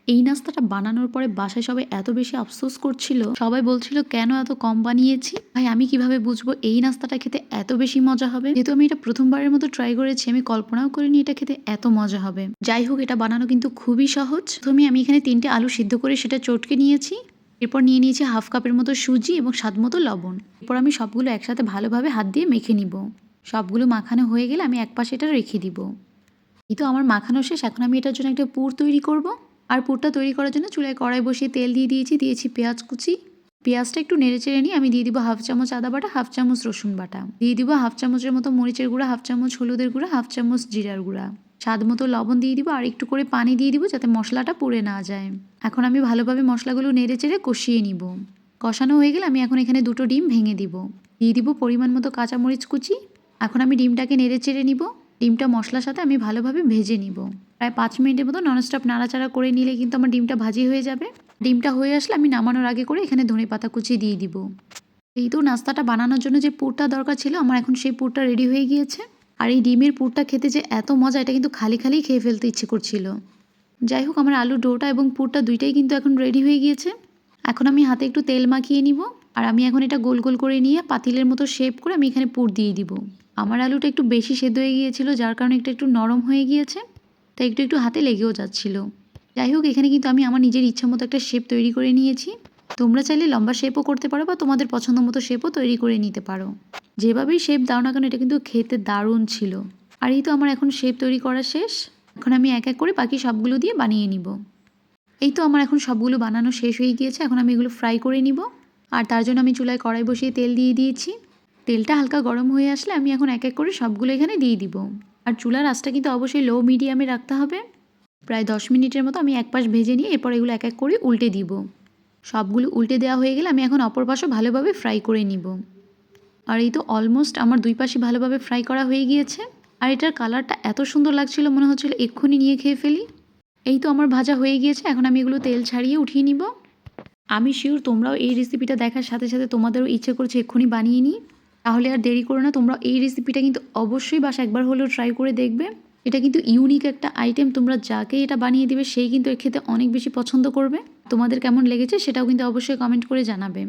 এই নাস্তাটা বানানোর পরে বাসায় সবাই এত বেশি আফসোস করছিল, সবাই বলছিল কেন এত কম বানিয়েছি। ভাই আমি কিভাবে বুঝবো এই নাস্তাটা খেতে এত বেশি মজা হবে? যেহেতু আমি এটা প্রথমবারের মতো ট্রাই করেছি, আমি কল্পনাও করিনি এটা খেতে এত মজা হবে। যাই হোক, এটা বানানো কিন্তু খুবই সহজ। প্রথমে আমি এখানে 3টে আলু সিদ্ধ করে সেটা চটকে নিয়েছি। এরপর নিয়ে নিয়েছি হাফ কাপের মতো সুজি এবং স্বাদ মতো লবণ। এরপর আমি সবগুলো একসাথে ভালোভাবে হাত দিয়ে মেখে নিব। সবগুলো মাখানো হয়ে গেলে আমি একপাশে এটা রেখে দিব। এই তো আমার মাখানো শেষ। এখন আমি এটার জন্য একটা পুর তৈরি করব। আর পুরটা তৈরি করার জন্য চুলায় কড়াই বসিয়ে তেল দিয়ে দিয়েছি পেঁয়াজ কুচি। পেঁয়াজটা একটু নেড়ে চেড়ে নিয়ে আমি দিয়ে দিব হাফ চামচ আদা বাটা, হাফ চামচ রসুন বাটা, দিয়ে দিব হাফ চামচের মতো মরিচের গুঁড়া, হাফ চামচ হলুদের গুঁড়া, হাফ চামচ জিরার গুঁড়া, স্বাদ মতো লবণ দিয়ে দিব আর একটু করে পানি দিয়ে দিব যাতে মশলাটা পুড়ে না যায়। এখন আমি ভালোভাবে মশলাগুলো নেড়ে চেড়ে কষিয়ে নিব। কষানো হয়ে গেলে আমি এখন এখানে 2টো ডিম ভেঙে দিব, দিয়ে দিব পরিমাণ মতো কাঁচামরিচ কুচি। এখন আমি ডিমটাকে নেড়ে চেড়ে নিব। ডিমটা মশলার সাথে আমি ভালোভাবে ভেজে নিব। প্রায় 5 মিনিটের মতো ননস্টপ নাড়াচাড়া করে নিলে কিন্তু আমার ডিমটা ভাজি হয়ে যাবে। ডিমটা হয়ে আসলে আমি নামানোর আগে করে এখানে ধনেপাতা কুচি দিয়ে দিব। এই তো নাস্তাটা বানানোর জন্য যে পুরটা দরকার ছিল আমার এখন সেই পুরটা রেডি হয়ে গিয়েছে। আর এই ডিমের পুরটা খেতে যে এত মজা, এটা কিন্তু খালি খালি খেয়ে ফেলতে ইচ্ছে করছিল। যাই হোক, আমার আলু ডোটা এবং পুরটা দুইটাই কিন্তু এখন রেডি হয়ে গিয়েছে। এখন আমি হাতে একটু তেল মাখিয়ে নিব। আর আমি এখন এটা গোল গোল করে নিয়ে পাতিলের মতো শেপ করে আমি এখানে পুর দিয়ে দিব। আমার আলুটা একটু বেশি সেদ্ধ হয়ে গিয়েছিল, যার কারণে একটু নরম হয়ে গিয়েছে, তাই একটু হাতে লেগেও যাচ্ছিল। যাই হোক, এখানে কিন্তু আমি আমার নিজের ইচ্ছা মতো একটা শেপ তৈরি করে নিয়েছি। তোমরা চাইলে লম্বা শেপও করতে পারো বা তোমাদের পছন্দ মতো শেপও তৈরি করে নিতে পারো। যেভাবেই শেপ দাও না কেন এটা কিন্তু খেতে দারুণ ছিল। আর এই তো আমার এখন শেপ তৈরি করা শেষ। এখন আমি এক এক করে বাকি সবগুলো দিয়ে বানিয়ে নিব। এই তো আমার এখন সবগুলো বানানো শেষ হয়ে গিয়েছে। এখন আমি এগুলো ফ্রাই করে নিব। আর তার জন্য আমি চুলায় কড়াই বসিয়ে তেল দিয়ে দিয়েছি। তেলটা হালকা গরম হয়ে আসলে আমি এখন এক এক করে সবগুলো এখানে দিয়ে দিব। আর চুলার আঁচটা কিন্তু অবশ্যই লো মিডিয়ামে রাখতে হবে। প্রায় 10 মিনিটের মতো আমি এক পাশ ভেজে নিয়ে এরপর এগুলো এক এক করে উল্টে দিব। সবগুলো উল্টে দেওয়া হয়ে গেলে আমি এখন অপর পাশও ভালোভাবে ফ্রাই করে নিব। আর এই তো অলমোস্ট আমার দুই পাশই ভালোভাবে ফ্রাই করা হয়ে গিয়েছে। আর এটার কালারটা এত সুন্দর লাগছিল, মনে হচ্ছিল এক্ষুনি নিয়ে খেয়ে ফেলি। এই তো আমার ভাজা হয়ে গিয়েছে। এখন আমি এগুলো তেল ছাড়িয়ে উঠিয়ে নিব। আমি শিওর তোমরাও এই রেসিপিটা দেখার সাথে সাথে তোমাদেরও ইচ্ছে করছে এক্ষুনি বানিয়ে নিই। তাহলে আর দেরি করো না, তোমরা এই রেসিপিটা কিন্তু অবশ্যই বাসা একবার হলেও ট্রাই করে দেখবে। এটা কিন্তু ইউনিক একটা আইটেম। তোমরা যাকে এটা বানিয়ে দিবে সেই কিন্তু এর খেতে অনেক বেশি পছন্দ করবে। তোমাদের কেমন লেগেছে সেটাও কিন্তু অবশ্যই কমেন্ট করে জানাবে।